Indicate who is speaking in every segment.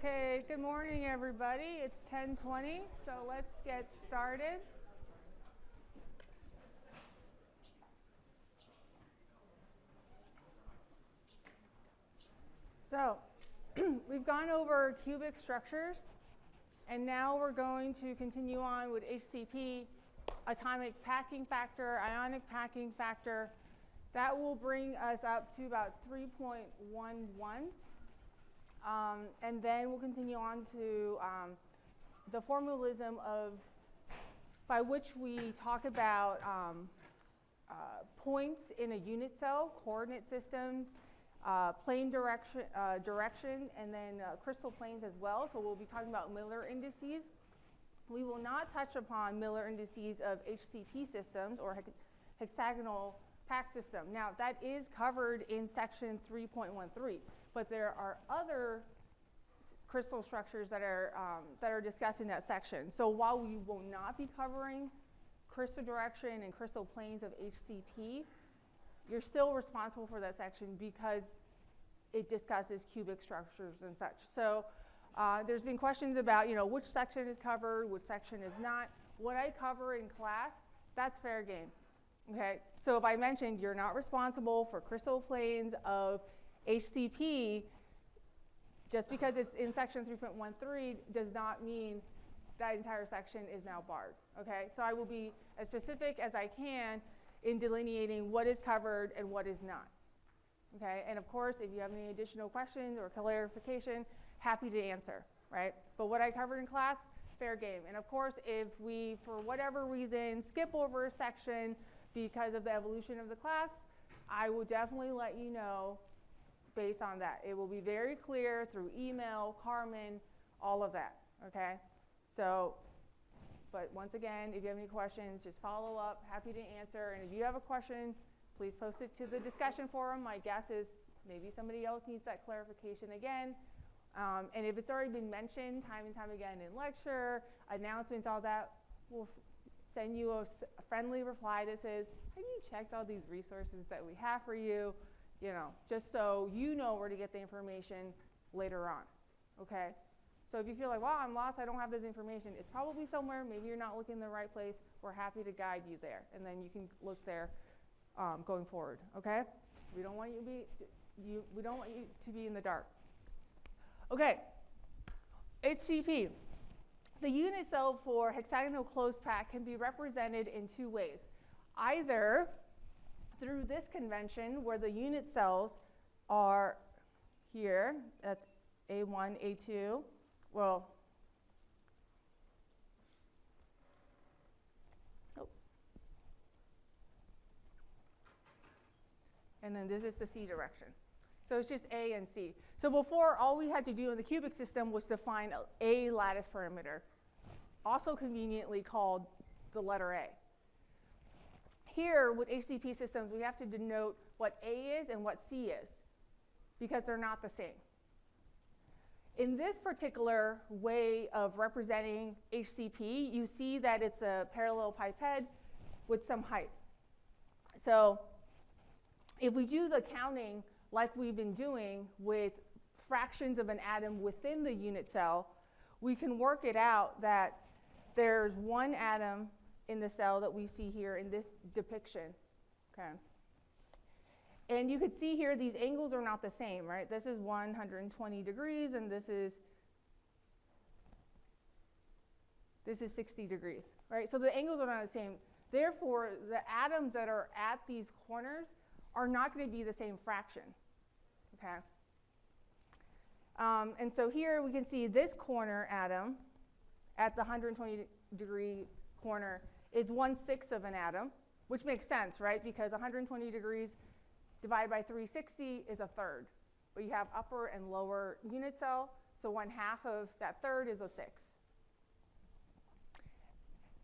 Speaker 1: Okay, good morning, everybody. It's 10:20, so let's get started. So, we've gone over cubic structures, and now we're going to continue on with HCP, atomic packing factor, ionic packing factor. That will bring us up to about 3.11. And then we'll continue on to the formalism by which we talk about points in a unit cell, coordinate systems, plane direction, and then crystal planes as well. So we'll be talking about Miller indices. We will not touch upon Miller indices of HCP systems or hexagonal pack system. Now, that is covered in section 3.13. But there are other crystal structures that are discussed in that section. So while we will not be covering crystal direction and crystal planes of HCP, you're still responsible for that section because it discusses cubic structures and such. So there's been questions about, which section is covered, which section is not. What I cover in class, that's fair game. Okay. So if I mentioned you're not responsible for crystal planes of HCP, just because it's in section 3.13 does not mean that entire section is now barred, okay? So I will be as specific as I can in delineating what is covered and what is not, okay? And of course, if you have any additional questions or clarification, happy to answer, right? But what I covered in class, fair game. And of course, if we, for whatever reason, skip over a section because of the evolution of the class, I will definitely let you know based on that. It will be very clear through email, Carmen, all of that, okay? So, but once again, if you have any questions, just follow up, happy to answer. And if you have a question, please post it to the discussion forum. My guess is maybe somebody else needs that clarification again. And if it's already been mentioned time and time again in lecture, announcements, all that, we'll send you a friendly reply that says, have you checked all these resources that we have for you? Just so you know where to get the information later on, okay? So if you feel like, well, I'm lost, I don't have this information, it's probably somewhere, maybe you're not looking in the right place, we're happy to guide you there, and then you can look there going forward, okay? We don't want you to be in the dark. Okay, HCP. The unit cell for hexagonal closed pack can be represented in two ways. Either through this convention where the unit cells are here, that's A1, A2, and then this is the C direction. So it's just A and C. So before, all we had to do in the cubic system was define a lattice parameter, also conveniently called the letter A. Here, with HCP systems, we have to denote what A is and what C is, because they're not the same. In this particular way of representing HCP, you see that it's a parallel pipette with some height. So if we do the counting like we've been doing with fractions of an atom within the unit cell, we can work it out that there's one atom in the cell that we see here in this depiction, okay? And you could see here these angles are not the same, right? This is 120 degrees and this is 60 degrees, right? So the angles are not the same. Therefore, the atoms that are at these corners are not going to be the same fraction, okay? And so here we can see this corner atom at the 120 degree corner is 1/6 of an atom, which makes sense, right? Because 120 degrees divided by 360 is a third. But you have upper and lower unit cell, so 1/2 of that third is a 6.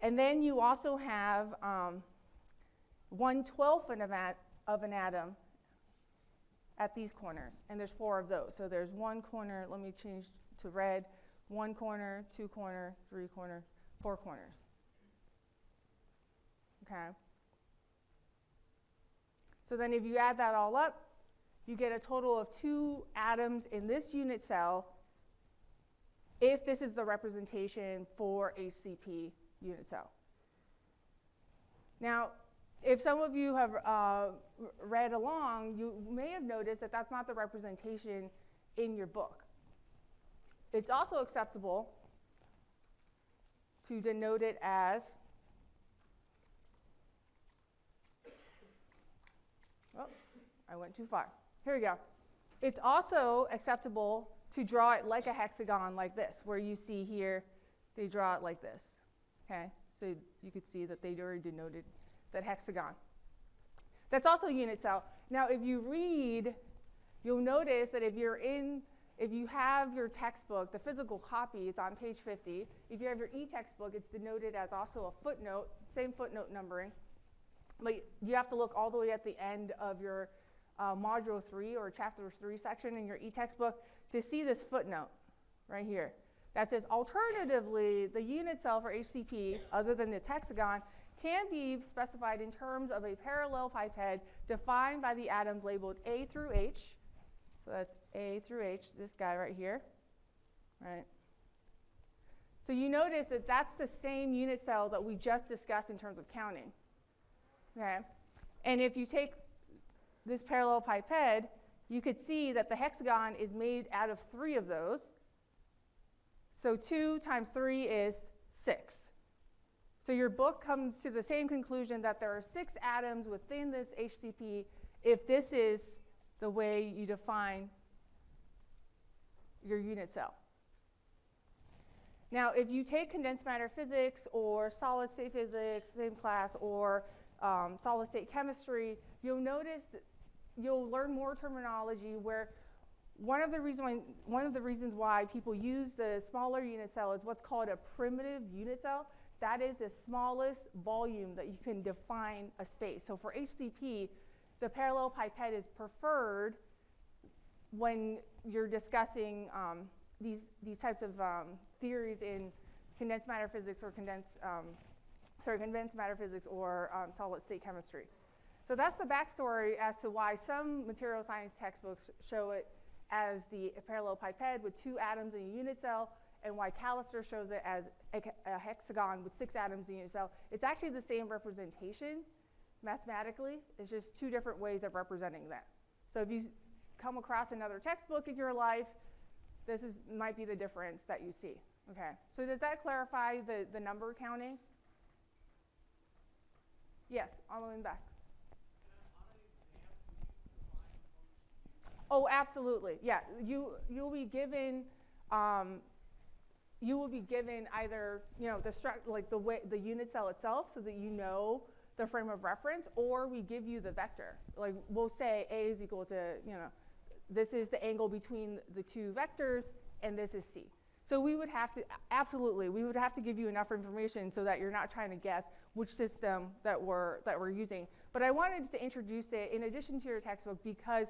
Speaker 1: And then you also have 1/12 of an atom at these corners, and there's 4 of those. So there's one corner, let me change to red, 1 corner, 2 corner, 3 corner, 4 corners. Okay. So then if you add that all up, you get a total of 2 atoms in this unit cell if this is the representation for HCP unit cell. Now, if some of you have read along, you may have noticed that that's not the representation in your book. It's also acceptable to denote it as, oh, I went too far. Here we go. It's also acceptable to draw it like a hexagon like this, where you see here they draw it like this. Okay, so you could see that they already denoted that hexagon. That's also unit cell. Now, if you read, you'll notice that if you have your textbook, the physical copy, it's on page 50. If you have your e-textbook, it's denoted as also a footnote, same footnote numbering. But you have to look all the way at the end of your module 3 or chapter 3 section in your e-textbook to see this footnote right here that says, alternatively, the unit cell for HCP, other than this hexagon, can be specified in terms of a parallel pipette defined by the atoms labeled A through H. So that's A through H, this guy right here, right? So you notice that that's the same unit cell that we just discussed in terms of counting, okay? And if you take this parallel pipette, you could see that the hexagon is made out of 3 of those. So 2 times 3 is 6. So your book comes to the same conclusion that there are 6 atoms within this HCP if this is the way you define your unit cell. Now, if you take condensed matter physics or solid state physics, same class, or solid state chemistry, you'll notice that you'll learn more terminology where one of the reasons why people use the smaller unit cell is what's called a primitive unit cell. That is the smallest volume that you can define a space. So for HCP, the parallel pipette is preferred when you're discussing these types of theories in condensed matter physics or condensed matter physics or solid state chemistry. So that's the backstory as to why some material science textbooks show it as the parallel pipette with 2 atoms in a unit cell, and why Callister shows it as a hexagon with 6 atoms in a unit cell. It's actually the same representation mathematically. It's just 2 different ways of representing that. So if you come across another textbook in your life, this might be the difference that you see. Okay, so does that clarify the number counting? Yes, all the way in the back. Oh, absolutely. Yeah, you'll be given either the unit cell itself, so that you know the frame of reference, or we give you the vector. Like we'll say A is equal to this is the angle between the 2 vectors, and this is C. So we would have to give you enough information so that you're not trying to guess which system that we're using. But I wanted to introduce it in addition to your textbook because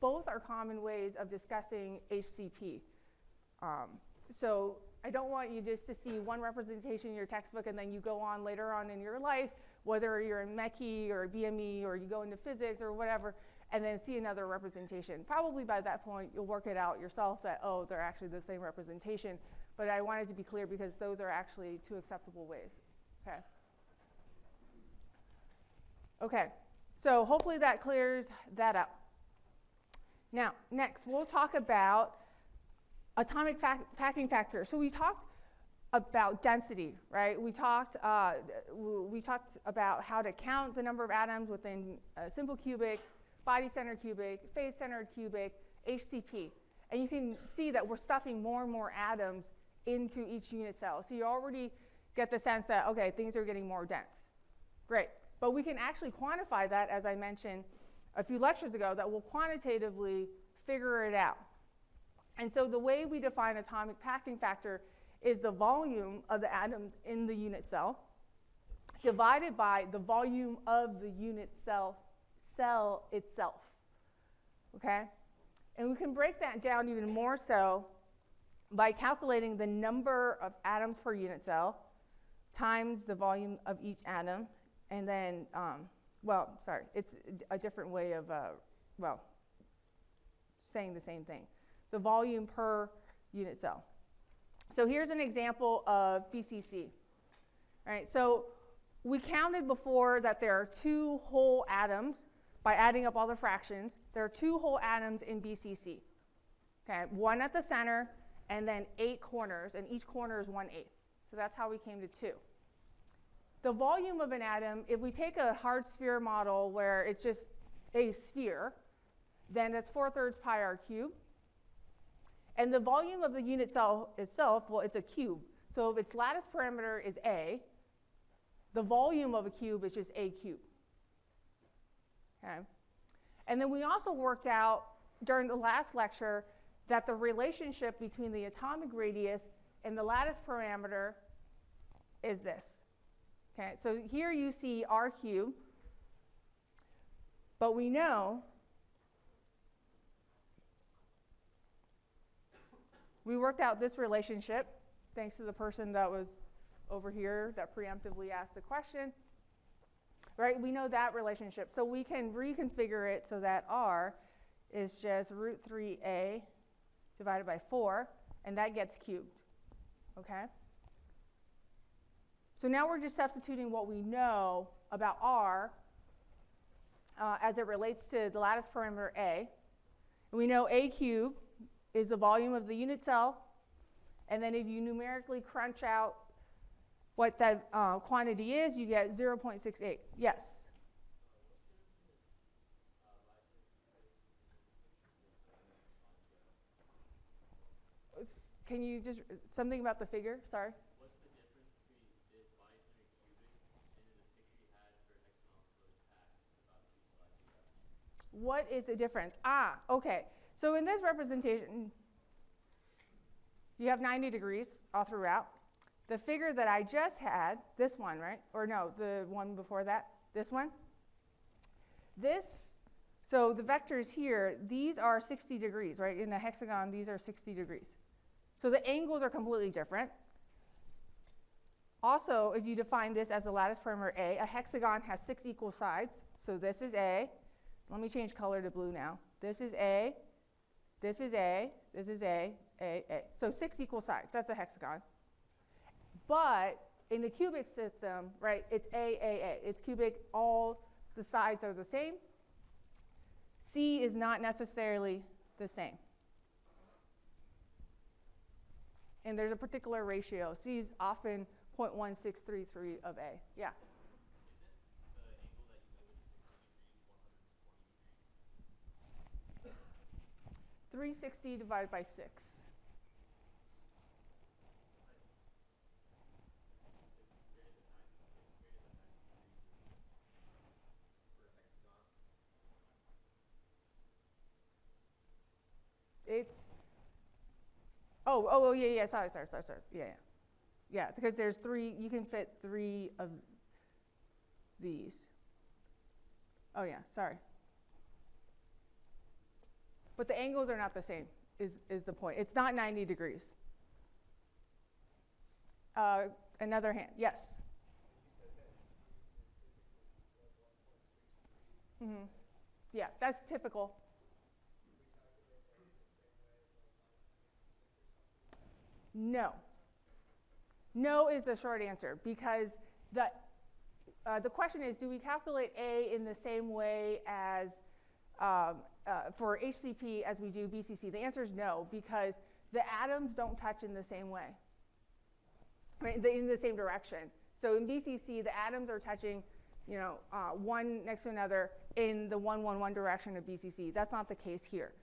Speaker 1: both are common ways of discussing HCP. So I don't want you just to see one representation in your textbook and then you go on later on in your life, whether you're in MECHE or BME or you go into physics or whatever, and then see another representation. Probably by that point you'll work it out yourself that, oh, they're actually the same representation. But I wanted to be clear because those are actually 2 acceptable ways. Okay. Okay, so hopefully that clears that up. Now, next, we'll talk about atomic packing factor. So we talked about density, right? We talked about how to count the number of atoms within a simple cubic, body-centered cubic, phase-centered cubic, HCP. And you can see that we're stuffing more and more atoms into each unit cell. So you already get the sense that, okay, things are getting more dense. Great. But we can actually quantify that, as I mentioned a few lectures ago, that will quantitatively figure it out. And so the way we define atomic packing factor is the volume of the atoms in the unit cell divided by the volume of the unit cell itself, okay? And we can break that down even more so by calculating the number of atoms per unit cell times the volume of each atom, and then, it's a different way of, saying the same thing. The volume per unit cell. So here's an example of BCC. Right? So we counted before that there are 2 whole atoms. By adding up all the fractions, there are 2 whole atoms in BCC. Okay, 1 at the center, and then 8 corners, and each corner is 1/8. So that's how we came to 2. The volume of an atom, if we take a hard sphere model where it's just a sphere, then that's 4/3 pi r cubed. And the volume of the unit cell itself, well, it's a cube. So if its lattice parameter is A, the volume of a cube is just A cubed. Okay. And then we also worked out during the last lecture that the relationship between the atomic radius and the lattice parameter is this. Okay, so here you see r cubed, but we know we worked out this relationship thanks to the person that was over here that preemptively asked the question. Right, we know that relationship, so we can reconfigure it so that r is just √3a divided by 4, and that gets cubed. Okay? So now we're just substituting what we know about r as it relates to the lattice parameter A. We know A cubed is the volume of the unit cell, and then if you numerically crunch out what that quantity is, you get 0.68. Yes? Can you just, something about the figure? Sorry?
Speaker 2: What's the difference between this bicentennial cubic and the picture you had for hexagonal closed pack about 2 slides ago?
Speaker 1: What is the difference? Okay. So in this representation, you have 90 degrees all throughout. The figure that I just had, this one, right? Or no, the one before that, this one. This, so the vectors here, these are 60 degrees, right? In a hexagon, these are 60 degrees. So the angles are completely different. Also, if you define this as a lattice parameter A, a hexagon has 6 equal sides. So this is A. Let me change color to blue now. This is A. This is A. This is A. A. So 6 equal sides. That's a hexagon. But in the cubic system, right, it's A. It's cubic. All the sides are the same. C is not necessarily the same. And there's a particular ratio. C is often 0.1633 of A. Yeah?
Speaker 2: Isn't the angle that you made with 60 degrees 120 degrees?
Speaker 1: 360 divided by 6. It's, yeah, sorry, yeah, because there's 3, you can fit 3 of these. Oh yeah, sorry. But the angles are not the same, is the point. It's not 90 degrees. Another hand, yes? Mm-hmm. Yeah, that's typical. No. No is the short answer, because the question is, do we calculate A in the same way as for HCP as we do BCC? The answer is no, because the atoms don't touch in the same way, right? In the same direction. So in BCC, the atoms are touching, one next to another in the 1, 1, 1 direction of BCC. That's not the case here.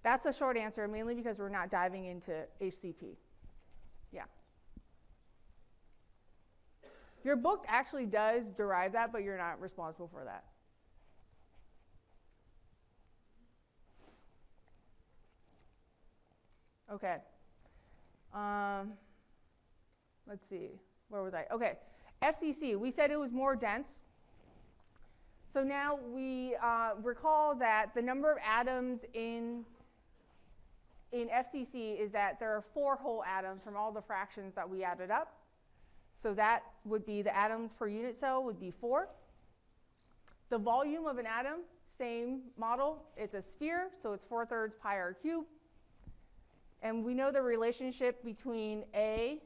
Speaker 1: That's a short answer, mainly because we're not diving into HCP. Yeah. Your book actually does derive that, but you're not responsible for that. Okay. Let's see. Where was I? Okay. FCC, we said it was more dense. So now we recall that the number of atoms in FCC is that there are 4 whole atoms from all the fractions that we added up. So that would be the atoms per unit cell would be 4. The volume of an atom, same model. It's a sphere, so it's 4/3 pi r cubed. And we know the relationship between A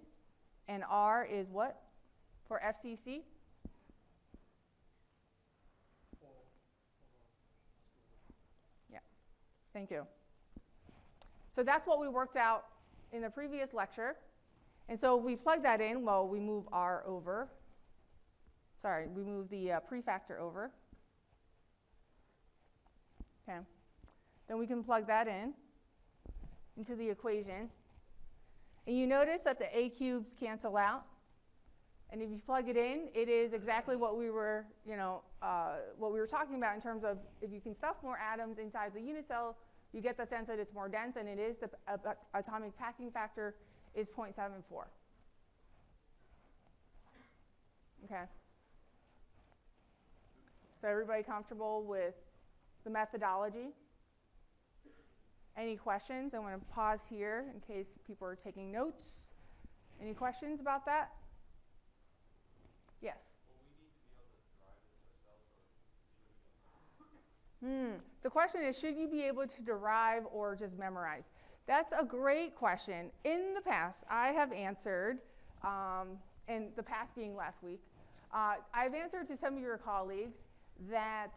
Speaker 1: and R is what for FCC? Yeah, thank you. So that's what we worked out in the previous lecture. And so we plug that in, well, we move R over. Sorry, we move the prefactor over. Okay. Then we can plug that in into the equation. And you notice that the A cubes cancel out. And if you plug it in, it is exactly what we were, what we were talking about in terms of if you can stuff more atoms inside the unit cell, you get the sense that it's more dense, and it is the atomic packing factor is 0.74. Okay. So everybody comfortable with the methodology? Any questions? I'm going to pause here in case people are taking notes. Any questions about that? Yes?
Speaker 2: Will we need to be able to derive this ourselves, or should we just...
Speaker 1: The question is, should you be able to derive or just memorize? That's a great question. In the past, I have answered, and the past being last week, I've answered to some of your colleagues that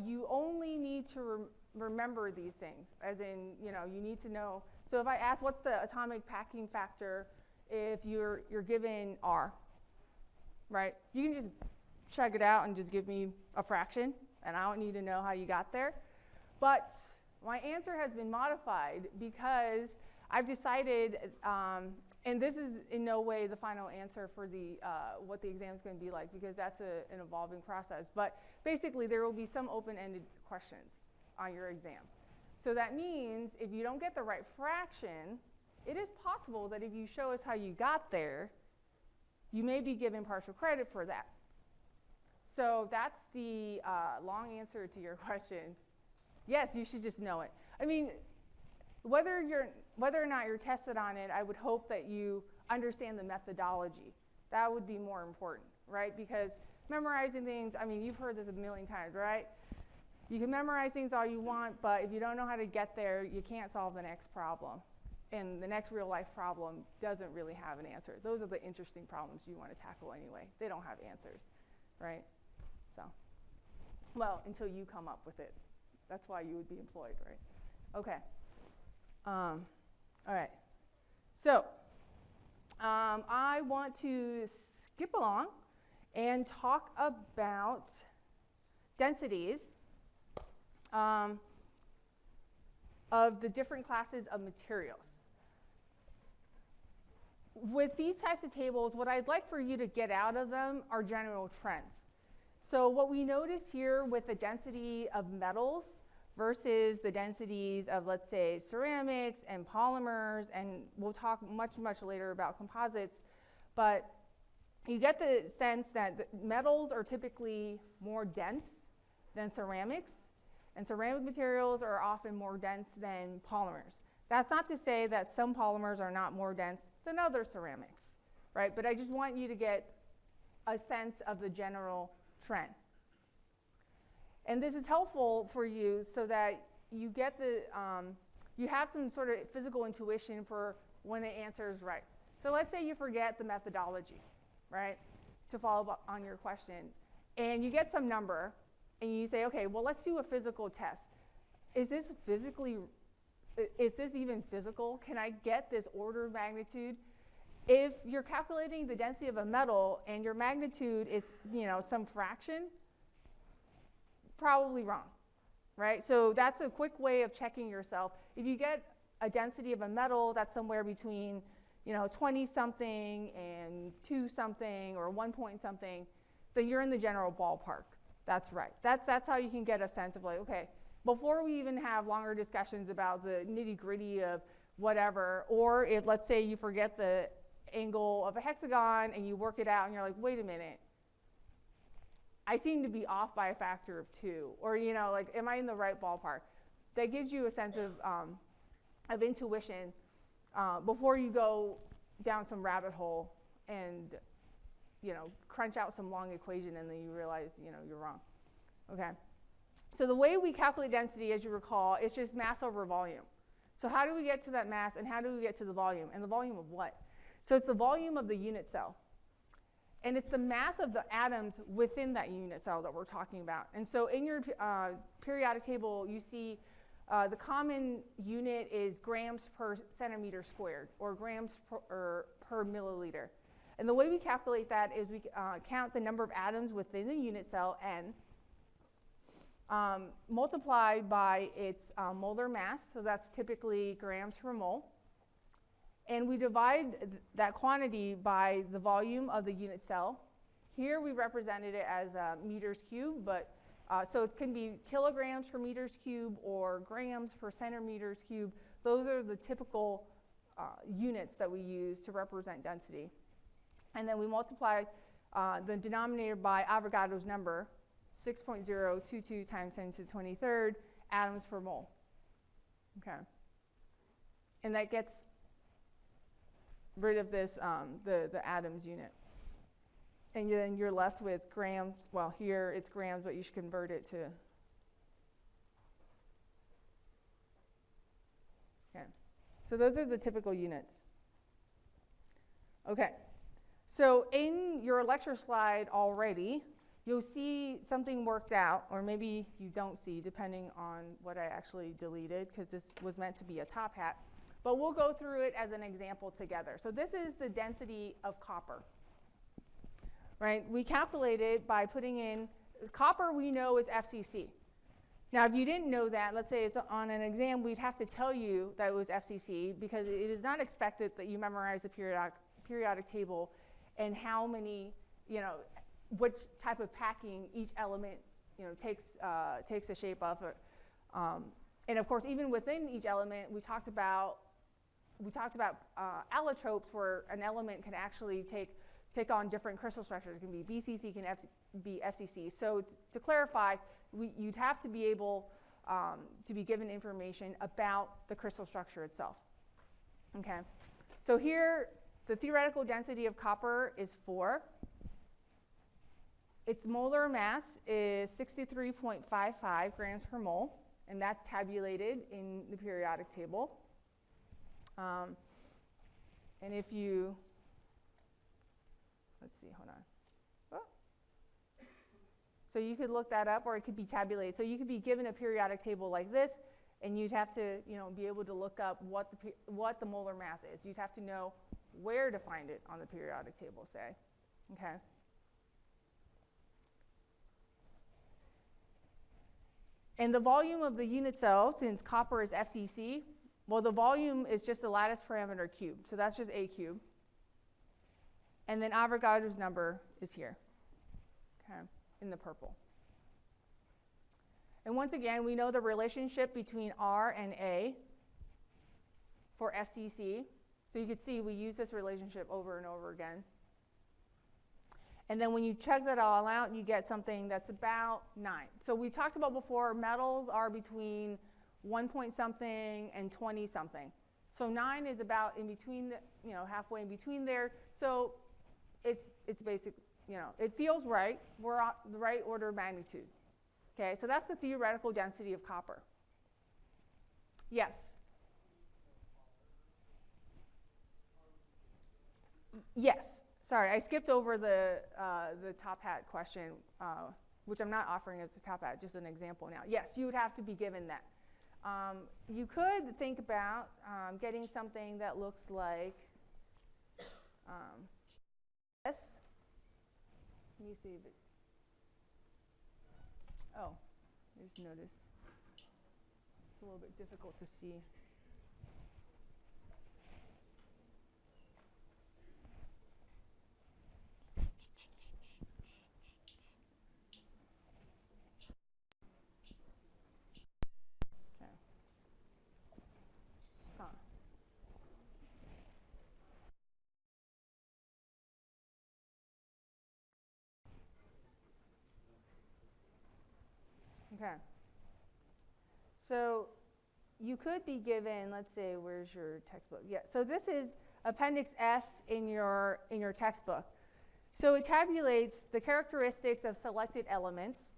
Speaker 1: you only need to remember these things, as in, you need to know. So if I ask, what's the atomic packing factor if you're given R, right? You can just check it out and just give me a fraction, and I don't need to know how you got there. But my answer has been modified because I've decided, and this is in no way the final answer for the what the exam is going to be like, because that's an evolving process. But basically, there will be some open-ended questions on your exam. So that means if you don't get the right fraction, it is possible that if you show us how you got there, you may be given partial credit for that. So that's the long answer to your question. Yes, you should just know it. I mean, whether or not you're tested on it, I would hope that you understand the methodology. That would be more important, right? Because memorizing things, I mean, you've heard this a million times, right? You can memorize things all you want, but if you don't know how to get there, you can't solve the next problem. And the next real life problem doesn't really have an answer. Those are the interesting problems you want to tackle anyway. They don't have answers, right? So, well, until you come up with it. That's why you would be employed, right? Okay. All right. So, I want to skip along and talk about densities of the different classes of materials. With these types of tables, what I'd like for you to get out of them are general trends. So what we notice here with the density of metals versus the densities of, let's say, ceramics and polymers, and we'll talk much, much later about composites, but you get the sense that the metals are typically more dense than ceramics, and ceramic materials are often more dense than polymers. That's not to say that some polymers are not more dense than other ceramics, right? But I just want you to get a sense of the general trend. And this is helpful for you so that you get the, you have some sort of physical intuition for when the answer is right. So let's say you forget the methodology, right, to follow up on your question, and you get some number, and you say, okay, well, let's do a physical test. Is this even physical? Can I get this order of magnitude? If you're calculating the density of a metal and your magnitude is, some fraction, probably wrong, right? So that's a quick way of checking yourself. If you get a density of a metal that's somewhere between, 20 something and 2 something or 1 point something, then you're in the general ballpark. That's right. That's how you can get a sense of like, okay, before we even have longer discussions about the nitty-gritty of whatever, or if, let's say, you forget the angle of a hexagon and you work it out and you're like, wait a minute, I seem to be off by a factor of 2, or, like, am I in the right ballpark? That gives you a sense of intuition before you go down some rabbit hole and, crunch out some long equation and then you realize, you're wrong. Okay. So the way we calculate density, as you recall, is just mass over volume. So how do we get to that mass, and how do we get to the volume? And the volume of what? So it's the volume of the unit cell. And it's the mass of the atoms within that unit cell that we're talking about. And so in your periodic table, you see the common unit is grams per centimeter squared, or grams per milliliter. And the way we calculate that is we count the number of atoms within the unit cell, N, multiplied by its molar mass, so that's typically grams per mole. And we divide that quantity by the volume of the unit cell. Here we represented it as meters cubed, but so it can be kilograms per meters cubed or grams per centimeters cubed. Those are the typical units that we use to represent density. And then we multiply the denominator by Avogadro's number, 6.022 times 10 to the 23rd atoms per mole. Okay. And that gets rid of this, the atoms unit. And then you're left with grams. Well, here it's grams, but you should convert it to. Okay. So those are the typical units. Okay. So in your lecture slide already, you'll see something worked out, or maybe you don't see, depending on what I actually deleted, because this was meant to be a top hat. But we'll go through it as an example together. So this is the density of copper, right? We calculated by putting in copper. We know is FCC. Now, if you didn't know that, let's say it's on an exam, we'd have to tell you that it was FCC, because it is not expected that you memorize the periodic table and how many, which type of packing each element, takes the shape of. And of course, even within each element, we talked about allotropes, where an element can actually take on different crystal structures. It can be BCC, can be FCC. So to clarify, you'd have to be able to be given information about the crystal structure itself. Okay. So here, the theoretical density of copper is 4. Its molar mass is 63.55 grams per mole, and that's tabulated in the periodic table. And if you, let's see, hold on. Oh. So you could look that up, or it could be tabulated. So you could be given a periodic table like this, and you'd have to, be able to look up what the molar mass is. You'd have to know where to find it on the periodic table, say. Okay. And the volume of the unit cell, since copper is FCC, well, the volume is just the lattice parameter cubed. So that's just A cubed. And then Avogadro's number is here, okay, in the purple. And once again, we know the relationship between R and A for FCC. So you can see we use this relationship over and over again. And then when you check that all out, you get something that's about 9. So we talked about before, metals are between 1 point something and 20 something. So 9 is about in between, halfway in between there. So it's basic, it feels right. We're on the right order of magnitude. Okay, so that's the theoretical density of copper. Yes? Yes. Sorry, I skipped over the top hat question, which I'm not offering as a top hat, just an example now. Yes, you would have to be given that. You could think about getting something that looks like this. Let me see if it. Oh, just notice. It's a little bit difficult to see. Okay. So you could be given, let's say, where's your textbook? Yeah, so this is Appendix F in your textbook. So it tabulates the characteristics of selected elements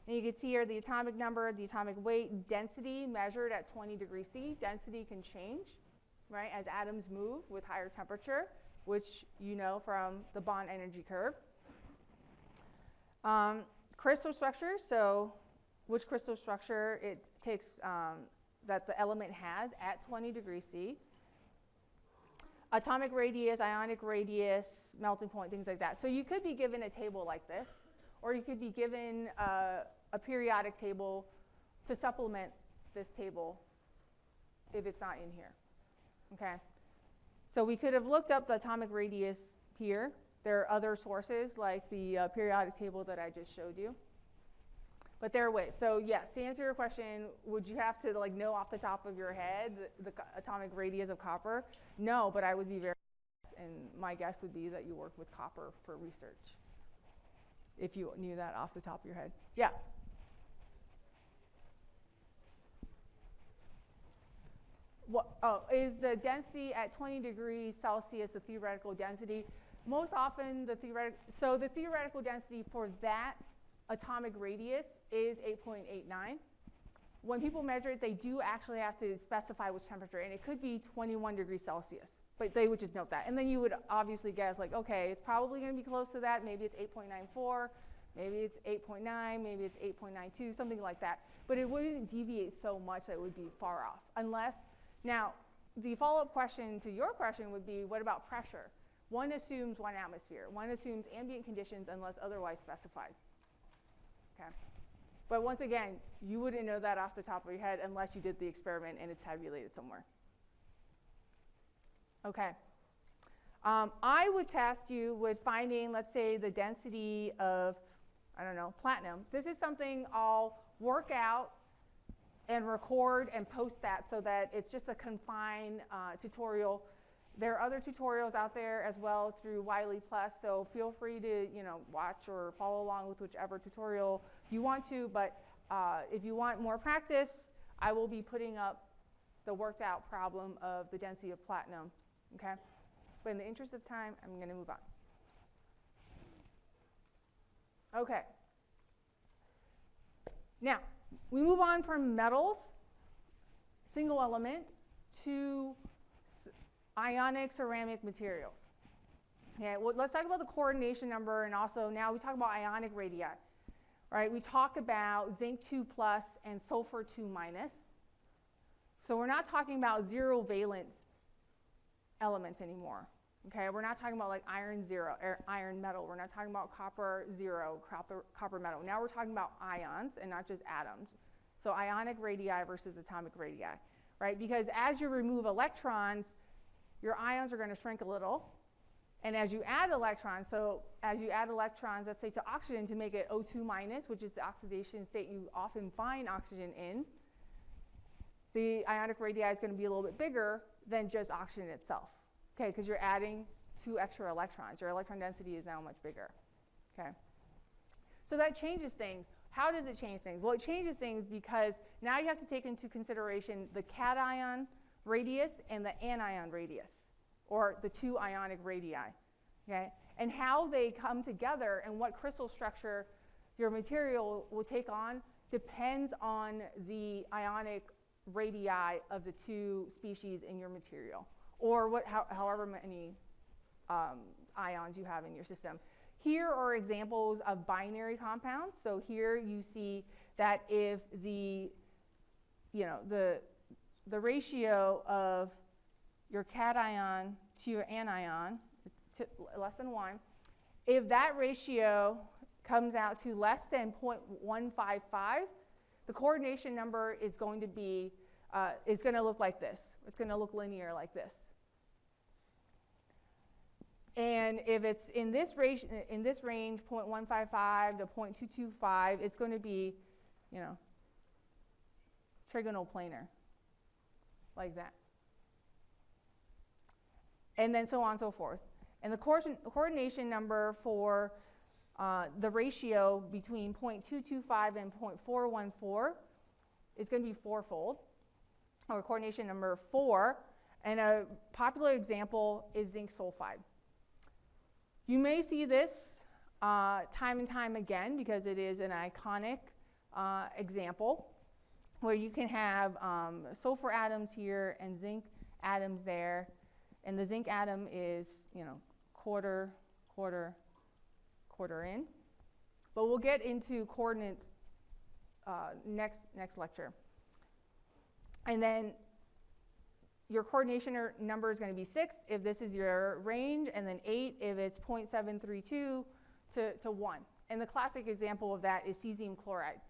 Speaker 1: And you can see here the atomic number, the atomic weight, density measured at 20 degrees C. Density can change, right, as atoms move with higher temperature, which you know from the bond energy curve. Crystal structure, so which crystal structure it takes that the element has at 20 degrees C. Atomic radius, ionic radius, melting point, things like that. So you could be given a table like this, or you could be given a periodic table to supplement this table if it's not in here. Okay? So we could have looked up the atomic radius here. There are other sources like the periodic table that I just showed you. But there are ways. So yes, to answer your question, would you have to like know off the top of your head the atomic radius of copper? No, but I would be very guessed, and my guess would be that you work with copper for research, if you knew that off the top of your head. Yeah? Is the density at 20 degrees Celsius the theoretical density? Most often the theoretical density for that atomic radius is 8.89. When people measure it, they do actually have to specify which temperature, and it could be 21 degrees Celsius, but they would just note that. And then you would obviously guess, like, okay, it's probably going to be close to that. Maybe it's 8.94, maybe it's 8.9, maybe it's 8.92, something like that. But it wouldn't deviate so much that it would be far off, unless, now, the follow-up question to your question would be, what about pressure? One assumes 1 atmosphere. One assumes ambient conditions unless otherwise specified. Okay. But once again, you wouldn't know that off the top of your head unless you did the experiment and it's tabulated somewhere. Okay. I would task you with finding, let's say, the density of, I don't know, platinum. This is something I'll work out and record and post that so that it's just a confined tutorial. There are other tutorials out there as well through Wiley Plus, so feel free to watch or follow along with whichever tutorial you want to. But if you want more practice, I will be putting up the worked out problem of the density of platinum. Okay? But in the interest of time, I'm going to move on. Okay. Now, we move on from metals, single element, to ionic ceramic materials. Okay, well, let's talk about the coordination number, and also now we talk about ionic radii. Right? We talk about zinc 2+ and sulfur 2-. So we're not talking about zero valence elements anymore. Okay, we're not talking about like iron 0 or iron metal. We're not talking about copper 0, copper metal. Now we're talking about ions and not just atoms. So ionic radii versus atomic radii, right? Because as you remove electrons, your ions are going to shrink a little. And as you add electrons, let's say to oxygen to make it O2-, which is the oxidation state you often find oxygen in, the ionic radii is going to be a little bit bigger than just oxygen itself. Okay, because you're adding 2 extra electrons. Your electron density is now much bigger. Okay, so that changes things. How does it change things? Well, it changes things because now you have to take into consideration the cation radius and the anion radius, or the 2 ionic radii. Okay, and how they come together and what crystal structure your material will take on depends on the ionic radii of the 2 species in your material, or however many ions you have in your system. Here are examples of binary compounds. So here you see that if the ratio of your cation to your anion, it's less than 1, if that ratio comes out to less than 0.155, the coordination number is going to look like this. It's going to look linear like this. And if it's in this range, 0.155 to 0.225, it's going to be, trigonal planar, like that. And then so on and so forth. And the coordination number for the ratio between 0.225 and 0.414 is going to be 4-fold, or coordination number 4. And a popular example is zinc sulfide. You may see this time and time again because it is an iconic example where you can have sulfur atoms here and zinc atoms there, and the zinc atom is, quarter in. But we'll get into coordinates next lecture. And then your coordination number is going to be 6 if this is your range, and then 8 if it's 0.732 to 1. And the classic example of that is cesium chloride.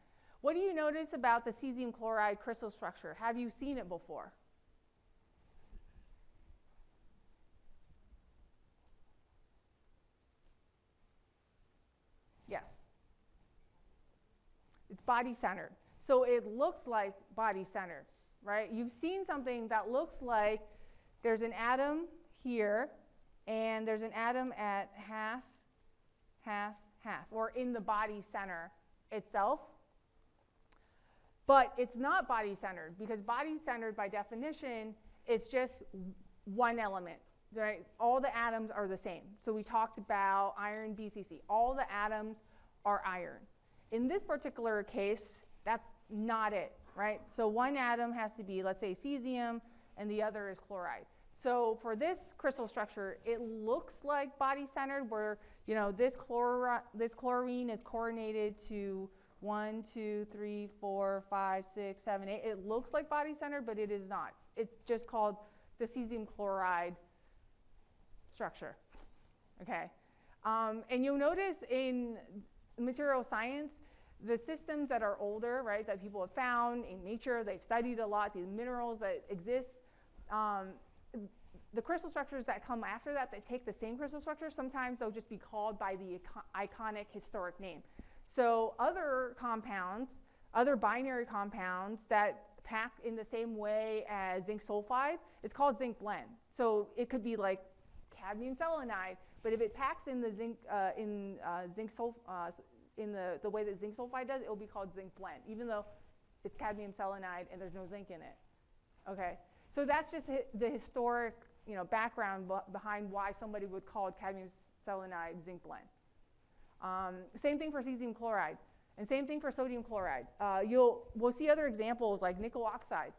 Speaker 1: What do you notice about the cesium chloride crystal structure? Have you seen it before? Yes. It's body-centered. So it looks like body-centered, right? You've seen something that looks like there's an atom here, and there's an atom at half, or in the body center itself. But it's not body-centered, because body-centered, by definition, is just one element, right? All the atoms are the same. So we talked about iron BCC. All the atoms are iron. In this particular case, that's not it, right? So one atom has to be, let's say, cesium, and the other is chloride. So for this crystal structure, it looks like body-centered, where this chlorine is coordinated to 1, 2, 3, 4, 5, 6, 7, 8. It looks like body-centered, but it is not. It's just called the cesium chloride structure. Okay, and you'll notice in material science, the systems that are older, right, that people have found in nature, they've studied a lot, these minerals that exist, the crystal structures that come after that take the same crystal structure, sometimes they'll just be called by the iconic historic name. So other compounds, other binary compounds that pack in the same way as zinc sulfide, it's called zinc blende. So it could be like cadmium selenide, but if it packs in the zinc in the way that zinc sulfide does, it will be called zinc blende, even though it's cadmium selenide and there's no zinc in it. Okay, so that's just the historic background behind why somebody would call it cadmium selenide zinc blende. Same thing for cesium chloride, and same thing for sodium chloride. We'll see other examples like nickel oxide.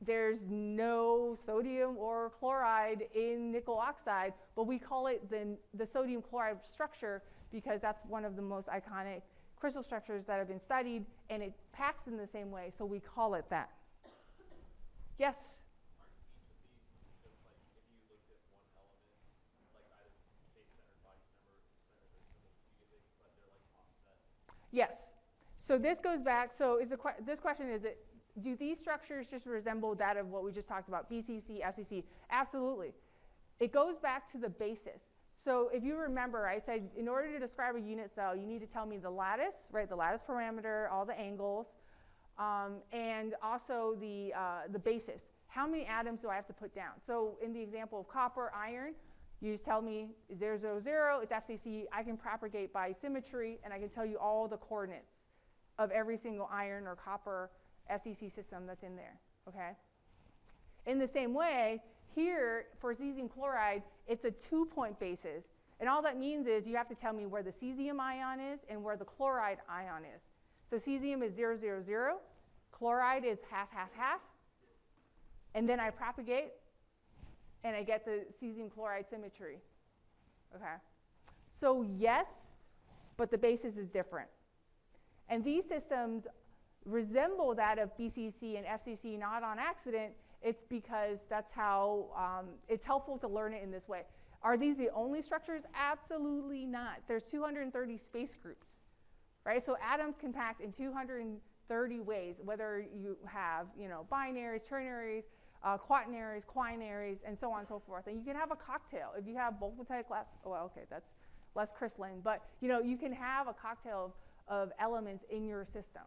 Speaker 1: There's no sodium or chloride in nickel oxide, but we call it the sodium chloride structure because that's one of the most iconic crystal structures that have been studied, and it packs in the same way, so we call it that. Yes? Yes. So this goes back, so this question is, do these structures just resemble that of what we just talked about, BCC, FCC? Absolutely. It goes back to the basis. So if you remember, I said in order to describe a unit cell, you need to tell me the lattice, right, the lattice parameter, all the angles, and also the basis. How many atoms do I have to put down? So in the example of copper, iron, you just tell me 0, 0, 0, it's FCC. I can propagate by symmetry, and I can tell you all the coordinates of every single iron or copper FCC system that's in there, okay? In the same way, here for cesium chloride, it's a 2-point basis. And all that means is you have to tell me where the cesium ion is and where the chloride ion is. So cesium is 0, 0, 0. Chloride is half, half, half. And then I propagate, and I get the cesium chloride symmetry, okay? So yes, but the basis is different. And these systems resemble that of BCC and FCC not on accident. It's because that's how it's helpful to learn it in this way. Are these the only structures? Absolutely not. There's 230 space groups, right? So atoms can pack in 230 ways, whether you have, binaries, ternaries, quaternaries, quinaries, and so on and so forth. And you can have a cocktail. If you have voltaic glass, well, okay, that's less crystalline, but you can have a cocktail of elements in your system.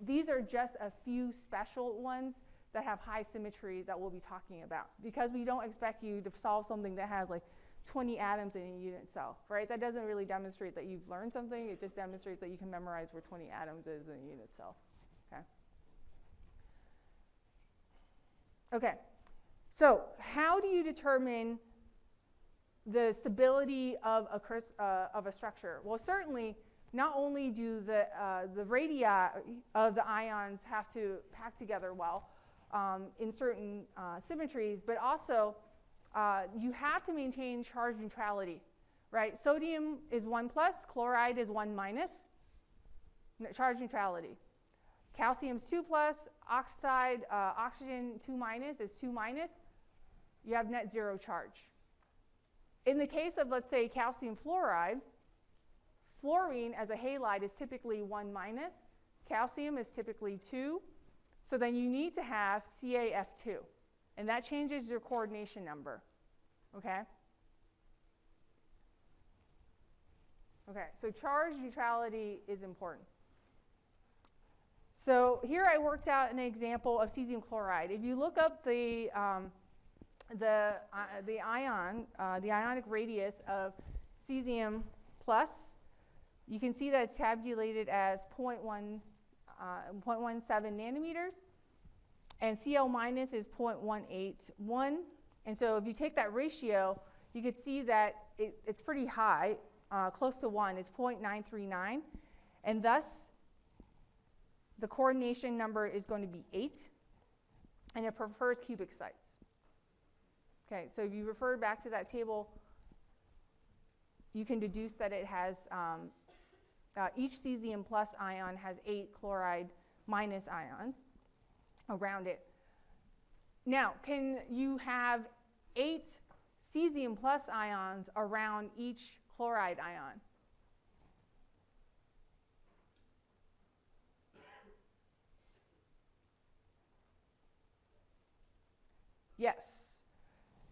Speaker 1: These are just a few special ones that have high symmetry that we'll be talking about, because we don't expect you to solve something that has like 20 atoms in a unit cell, right? That doesn't really demonstrate that you've learned something. It just demonstrates that you can memorize where 20 atoms is in a unit cell, okay? Okay, so how do you determine the stability of a structure? Well, certainly not only do the radii of the ions have to pack together well in certain symmetries, but also you have to maintain charge neutrality, right? Sodium is 1 plus, chloride is 1 minus, charge neutrality. Calcium is 2 plus, oxide, oxygen 2 minus is 2 minus, you have net zero charge. In the case of, let's say, calcium fluoride, fluorine as a halide is typically 1 minus, calcium is typically 2, so then you need to have CaF2, and that changes your coordination number, okay? Okay, so charge neutrality is important. So here I worked out an example of cesium chloride. If you look up the ionic radius of cesium plus, you can see that it's tabulated as 0.17 nanometers, and Cl minus is 0.181. And so if you take that ratio, you could see that it's pretty high, close to 1, it's 0.939, and thus the coordination number is going to be 8, and it prefers cubic sites. Okay, so if you refer back to that table, you can deduce that it has, each cesium plus ion has 8 chloride minus ions around it. Now, can you have 8 cesium plus ions around each chloride ion? Yes.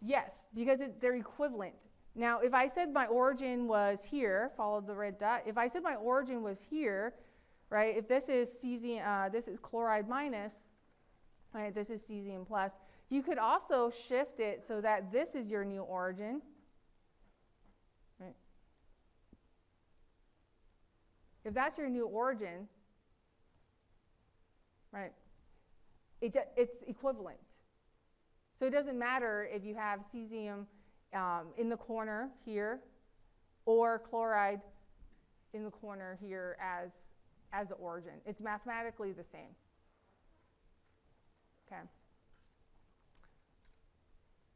Speaker 1: Yes, because they're equivalent. Now, if I said my origin was here, follow the red dot. If I said my origin was here, right, if this is cesium, this is chloride minus, right, this is cesium plus, you could also shift it so that this is your new origin, right? If that's your new origin, right, it's equivalent. So it doesn't matter if you have cesium in the corner here or chloride in the corner here as the origin. It's mathematically the same. Okay.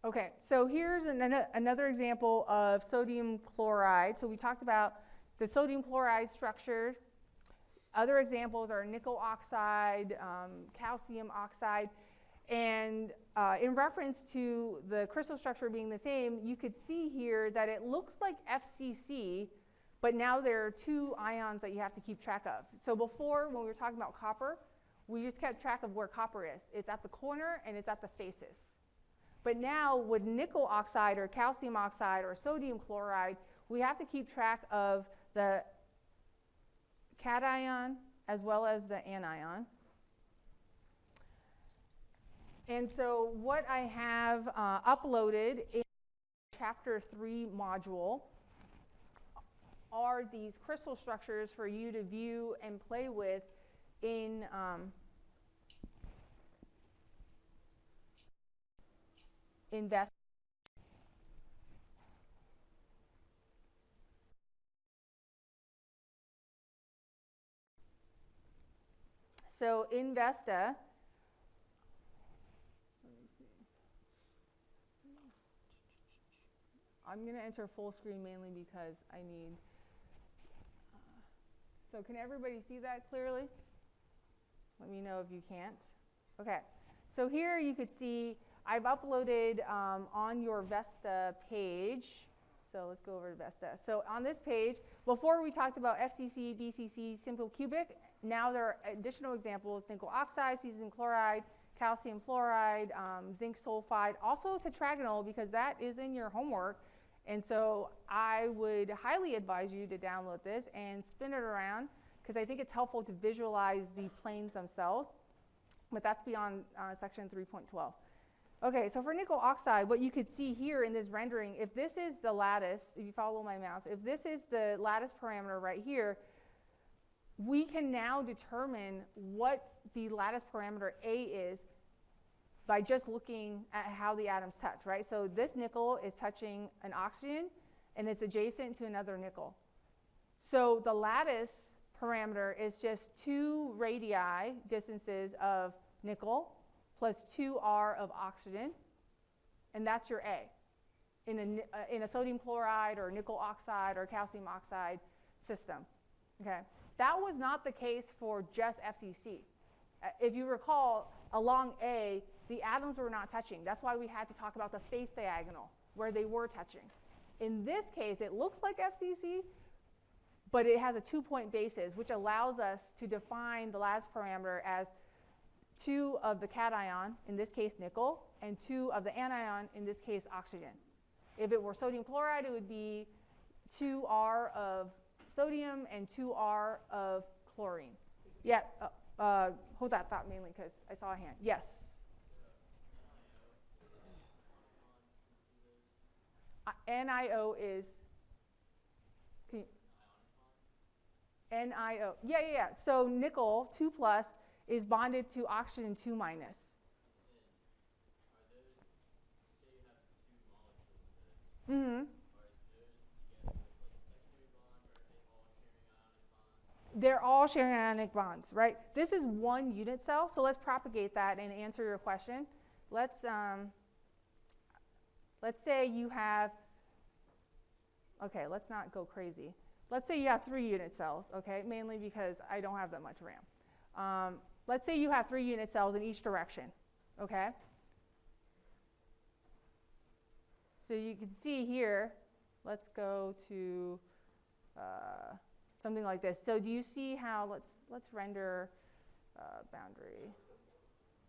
Speaker 1: Okay, so here's another example of sodium chloride. So we talked about the sodium chloride structure. Other examples are nickel oxide, calcium oxide. And in reference to the crystal structure being the same, you could see here that it looks like FCC, but now there are 2 ions that you have to keep track of. So before, when we were talking about copper, we just kept track of where copper is. It's at the corner and it's at the faces. But now with nickel oxide or calcium oxide or sodium chloride, we have to keep track of the cation as well as the anion. And so what I have uploaded in Chapter 3 module are these crystal structures for you to view and play with in Vesta. So in Vesta, I'm going to enter full screen mainly because I need, so can everybody see that clearly? Let me know if you can't. Okay, so here you could see I've uploaded on your Vesta page, so let's go over to Vesta. So on this page, before we talked about FCC, BCC, simple cubic, now there are additional examples, nickel oxide, cesium chloride, calcium fluoride, zinc sulfide, also tetragonal because that is in your homework. And so I would highly advise you to download this and spin it around because I think it's helpful to visualize the planes themselves, but that's beyond section 3.12. Okay, so for nickel oxide, what you could see here in this rendering, if this is the lattice, if you follow my mouse, if this is the lattice parameter right here, we can now determine what the lattice parameter A is by just looking at how the atoms touch, right? So this nickel is touching an oxygen and it's adjacent to another nickel. So the lattice parameter is just 2 radii distances of nickel plus 2R of oxygen, and that's your A in a sodium chloride or nickel oxide or calcium oxide system. Okay? That was not the case for just FCC. If you recall, along A, the atoms were not touching. That's why we had to talk about the face diagonal, where they were touching. In this case, it looks like FCC, but it has a 2-point basis, which allows us to define the lattice parameter as 2 of the cation, in this case nickel, and 2 of the anion, in this case oxygen. If it were sodium chloride, it would be 2R of sodium and 2R of chlorine. Yeah, hold that thought mainly because I saw a hand. Yes? NiO is, NiO, yeah. So nickel 2 plus is bonded to oxygen 2 minus. Mm-hmm. They're all sharing ionic bonds, right? This is 1 unit cell, so let's propagate that and answer your question. Let's say you have, okay, let's not go crazy. Let's say you have 3 unit cells, okay, mainly because I don't have that much RAM. Let's say you have 3 unit cells in each direction, okay? So you can see here, let's go to something like this. So do you see how, let's render boundary.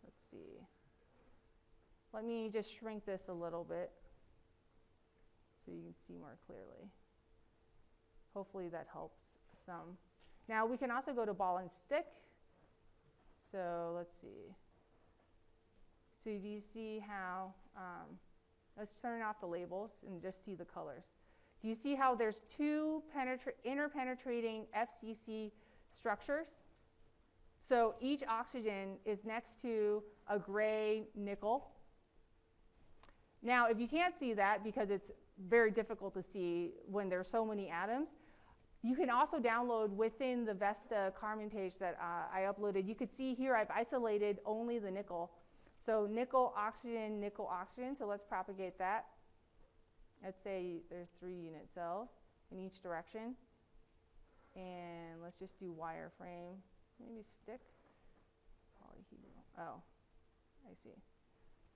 Speaker 1: Let's see. Let me just shrink this a little bit so you can see more clearly. Hopefully that helps some. Now we can also go to ball and stick. So let's see. So do you see how, let's turn off the labels and just see the colors. Do you see how there's 2 interpenetrating FCC structures? So each oxygen is next to a gray nickel. Now, if you can't see that because it's very difficult to see when there's so many atoms, you can also download within the Vesta Carmen page that I uploaded. You could see here I've isolated only the nickel. So nickel, oxygen, so let's propagate that. Let's say there's 3 unit cells in each direction. And let's just do wireframe, maybe stick. Polyhedral. Oh, I see.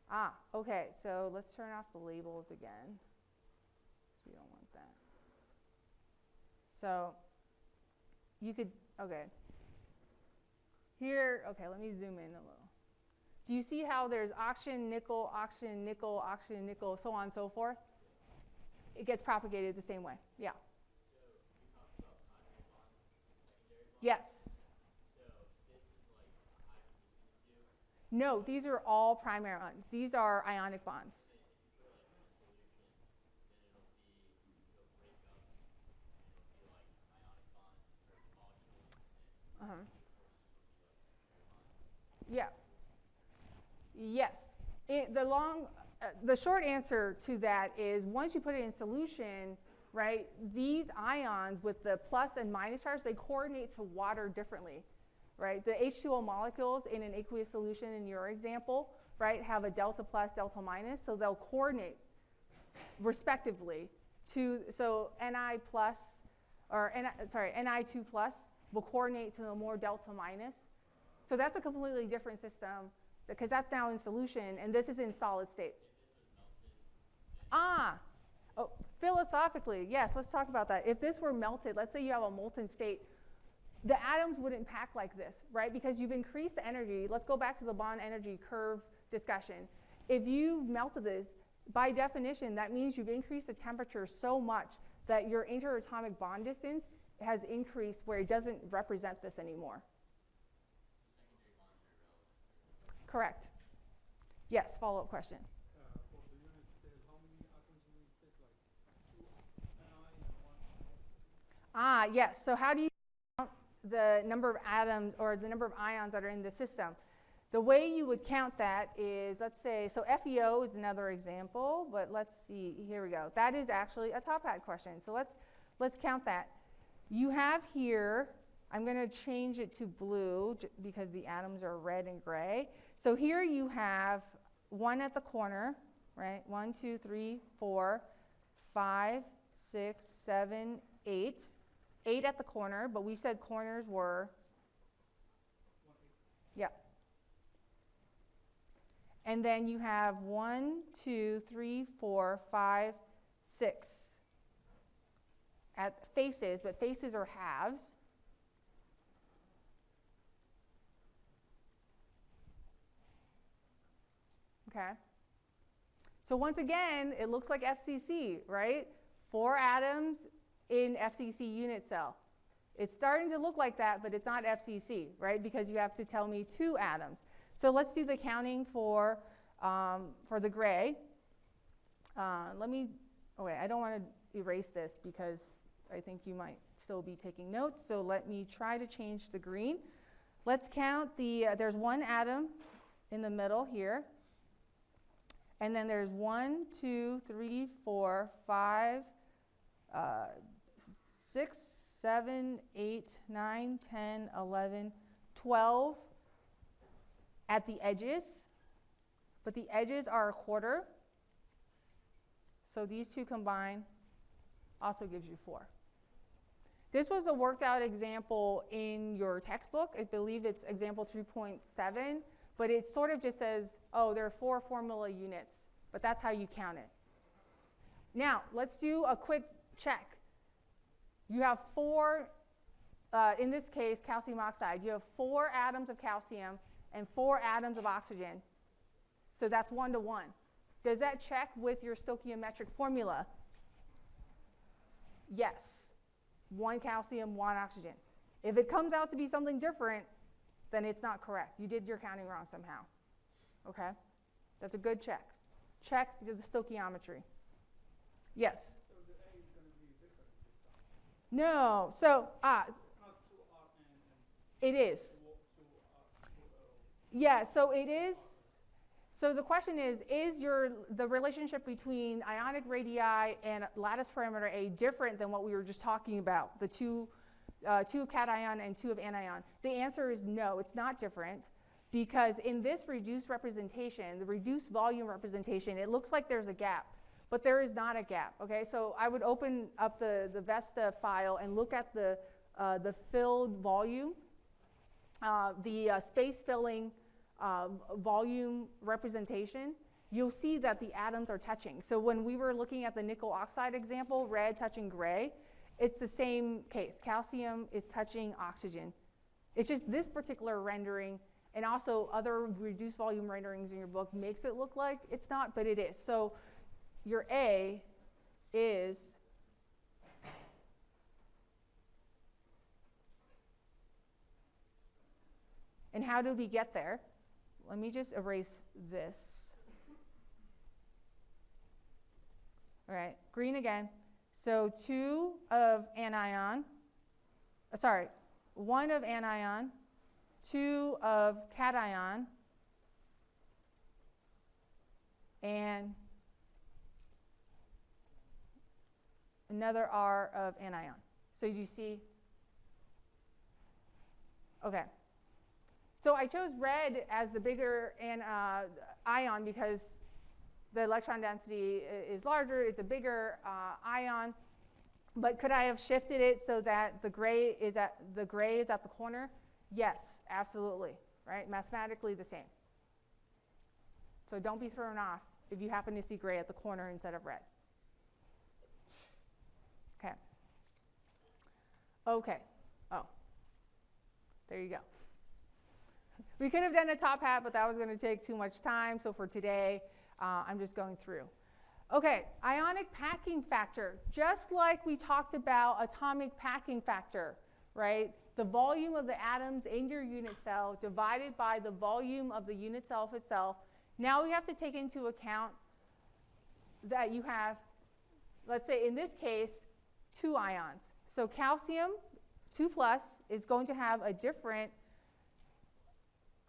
Speaker 1: Ah, okay, so let's turn off the labels again. We don't want that. So you could, okay. Here, okay, let me zoom in a little. Do you see how there's oxygen, nickel, oxygen, nickel, oxygen, nickel, so on and so forth? It gets propagated the same way, yeah.
Speaker 2: So we talked about primary bonds and secondary bonds?
Speaker 1: Yes.
Speaker 2: So this is like hydrogen between the 2?
Speaker 1: No, these are all primary bonds. These are ionic bonds.
Speaker 2: If you put it like in a solution, then it'll break up and it'll be like ionic bonds for molecules, and then the forces will be like secondary bonds.
Speaker 1: Yeah. Yes. The short answer to that is once you put it in solution, right, these ions with the plus and minus charge, they coordinate to water differently, right? The H2O molecules in an aqueous solution in your example, right, have a delta plus, delta minus, so they'll coordinate respectively to, so Ni plus, or Ni2 plus will coordinate to a more delta minus. So that's a completely different system because that's now in solution and this is in solid state. Oh, philosophically, yes, let's talk about that. If this were melted, let's say you have a molten state, the atoms wouldn't pack like this, right? Because you've increased the energy. Let's go back to the bond energy curve discussion. If you melted this, by definition, that means you've increased the temperature so much that your interatomic bond distance has increased where it doesn't represent this anymore.
Speaker 2: Secondary bonds are irrelevant.
Speaker 1: Correct. Yes, follow-up question.
Speaker 3: For the unit cell, how many atoms will it take, like 2 Ni and 1 O?
Speaker 1: Yes, so how do you count the number of atoms or the number of ions that are in the system? The way you would count that is, let's say, so FeO is another example, but let's see, here we go. That is actually a top hat question, so let's count that. you have here, I'm going to change it to blue because the atoms are red and gray. So here you have 1 at the corner, right? 1, 2, 3, 4, 5, 6, 7, 8. 8 at the corner, but we said corners were, yep. And then you have 1, 2, 3, 4, 5, 6 at faces, but faces are halves. Okay. So once again, it looks like FCC, right? 4 atoms in FCC unit cell. It's starting to look like that, but it's not FCC, right? Because you have to tell me 2 atoms. So let's do the counting for the gray. I don't want to erase this because I think you might still be taking notes. So let me try to change to green. Let's count there's 1 atom in the middle here. And then there's 1, 2, 3, 4, 5, 6, 7, 8, 9, 10, 11, 12 at the edges. But the edges are a quarter. So these 2 combined also gives you 4. This was a worked out example in your textbook. I believe it's example 3.7. But it sort of just says, oh, there are 4 formula units. But that's how you count it. Now, let's do a quick check. You have 4, in this case, calcium oxide. You have 4 atoms of calcium and 4 atoms of oxygen. So that's 1 to 1. Does that check with your stoichiometric formula? Yes. 1 calcium, 1 oxygen. If it comes out to be something different, then it's not correct. You did your counting wrong somehow. Okay? That's a good check. Check the stoichiometry. Yes?
Speaker 3: So the A is going to be different this time.
Speaker 1: No. So,
Speaker 3: It's not 2R and
Speaker 1: it is.
Speaker 3: 2O.
Speaker 1: Yeah, so it is. So the question is the relationship between ionic radii and lattice parameter A different than what we were just talking about, the 2 cation and 2 of anion? The answer is no, it's not different, because in this reduced representation, the reduced volume representation, it looks like there's a gap, but there is not a gap. Okay, so I would open up the Vesta file and look at the filled volume, the space filling volume representation. You'll see that the atoms are touching. So when we were looking at the nickel oxide example, red touching gray, it's the same case. Calcium is touching oxygen. It's just this particular rendering, and also other reduced volume renderings in your book makes it look like it's not, but it is. So your A is and how did we get there? Let me just erase this. All right, green again. So 2 of anion, 1 of anion, 2 of cation, and another R of anion. So you see? Okay. So I chose red as the bigger ion because the electron density is larger, it's a bigger ion. But could I have shifted it so that the gray is at the corner? Yes, absolutely, right? Mathematically the same. So don't be thrown off if you happen to see gray at the corner instead of red. Okay. Okay. Oh, there you go. We could have done a top hat, but that was going to take too much time. So for today, I'm just going through. Okay, ionic packing factor. Just like we talked about atomic packing factor, right? The volume of the atoms in your unit cell divided by the volume of the unit cell itself. Now we have to take into account that you have, let's say in this case, 2 ions. So calcium, 2+, is going to have a different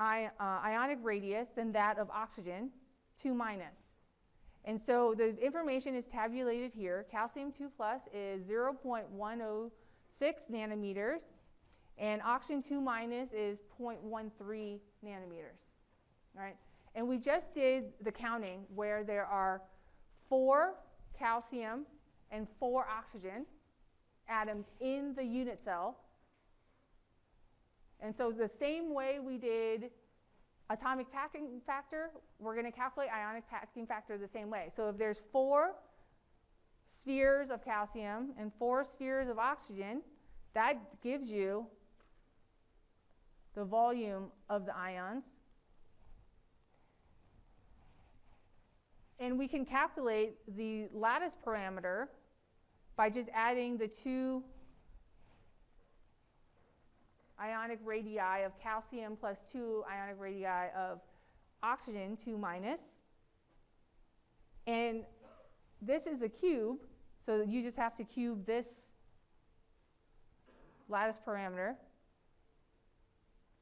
Speaker 1: ionic radius than that of oxygen, 2-. And so the information is tabulated here. Calcium 2+ is 0.10 nanometers, and oxygen 2 minus is 0.13 nanometers. All right? And we just did the counting where there are 4 calcium and 4 oxygen atoms in the unit cell. And so the same way we did atomic packing factor, we're going to calculate ionic packing factor the same way. So if there's 4 spheres of calcium and 4 spheres of oxygen, that gives you the volume of the ions. And we can calculate the lattice parameter by just adding the 2 ionic radii of calcium plus 2 ionic radii of oxygen, 2 minus. And this is a cube, so you just have to cube this lattice parameter,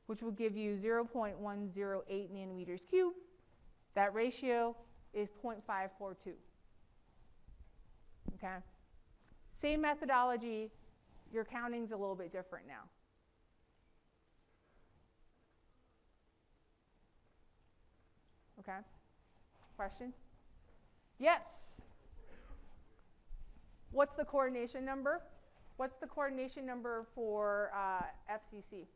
Speaker 1: which will give you 0.108 nanometers cubed. That ratio is 0.542. Okay? Same methodology, your counting's a little bit different now. Okay? Questions? Yes. What's the coordination number? What's the coordination number for FCC?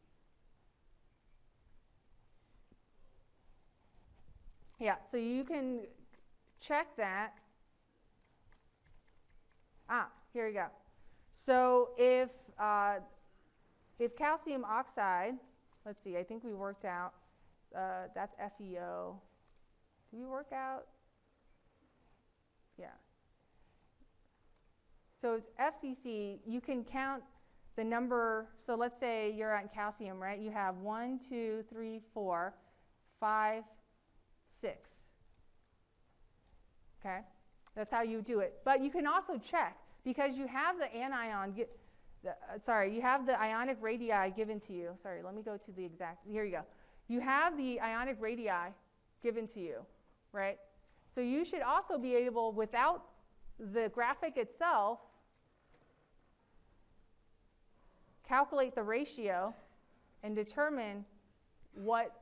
Speaker 1: Yeah, so you can check that. Here we go. So if calcium oxide, let's see, I think we worked out, that's FeO. Did we work out? Yeah. So it's FCC, you can count the number, so let's say you're on calcium, right? You have 1, 2, 3, 4, 5, 6. Okay? That's how you do it. But you can also check, because you have the anion, you have the ionic radii given to you. Sorry, let me go to the exact, here you go. You have the ionic radii given to you, right? So you should also be able, without the graphic itself, calculate the ratio and determine what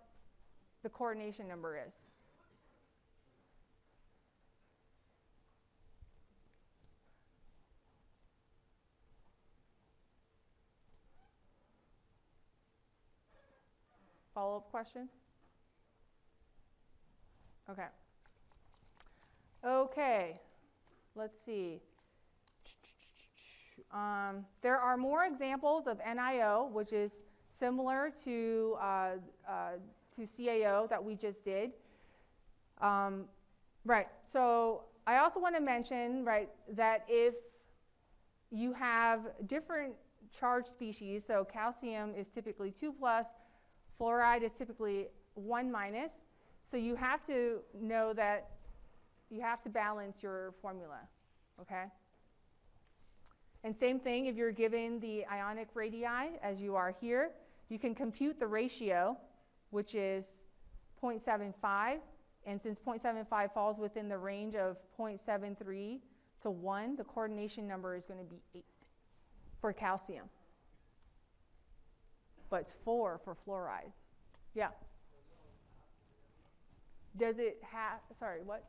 Speaker 1: the coordination number is. Follow-up question? Okay. Okay, let's see. There are more examples of NiO, which is similar to CaO that we just did. Right, so I also want to mention, right, that if you have different charge species, so calcium is typically 2+, fluoride is typically 1-, so you have to know that you have to balance your formula, okay? And same thing, if you're given the ionic radii, as you are here, you can compute the ratio, which is 0.75, and since 0.75 falls within the range of 0.73 to 1, the coordination number is going to be 8 for calcium. But it's 4 for fluoride. Yeah? Does it have, sorry, what?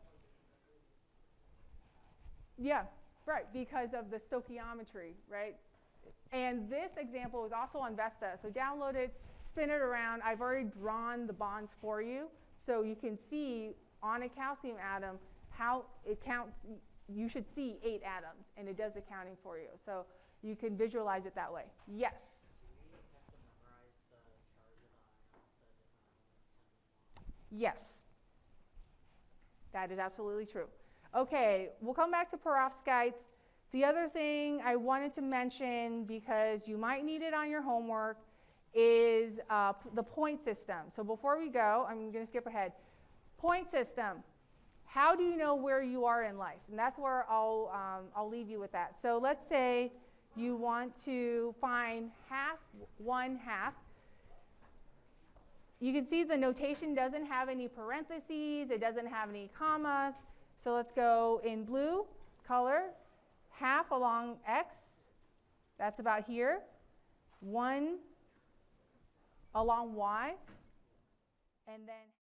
Speaker 1: Yeah, right, because of the stoichiometry, right? And this example is also on Vesta. So download it, spin it around. I've already drawn the bonds for you. So you can see on a calcium atom how it counts. You should see 8 atoms, and it does the counting for you. So you can visualize it that way. Yes?
Speaker 2: Do we have to memorize the charge of the ions that different elements tend to form?
Speaker 1: Yes. That is absolutely true. Okay, we'll come back to perovskites. The other thing I wanted to mention, because you might need it on your homework, is the point system. So before we go, I'm going to skip ahead. Point system. How do you know where you are in life? And that's where I'll leave you with that. So let's say you want to find half, 1/2. You can see the notation doesn't have any parentheses. It doesn't have any commas. So let's go in blue color, half along x, That's about here. 1 along Y, and then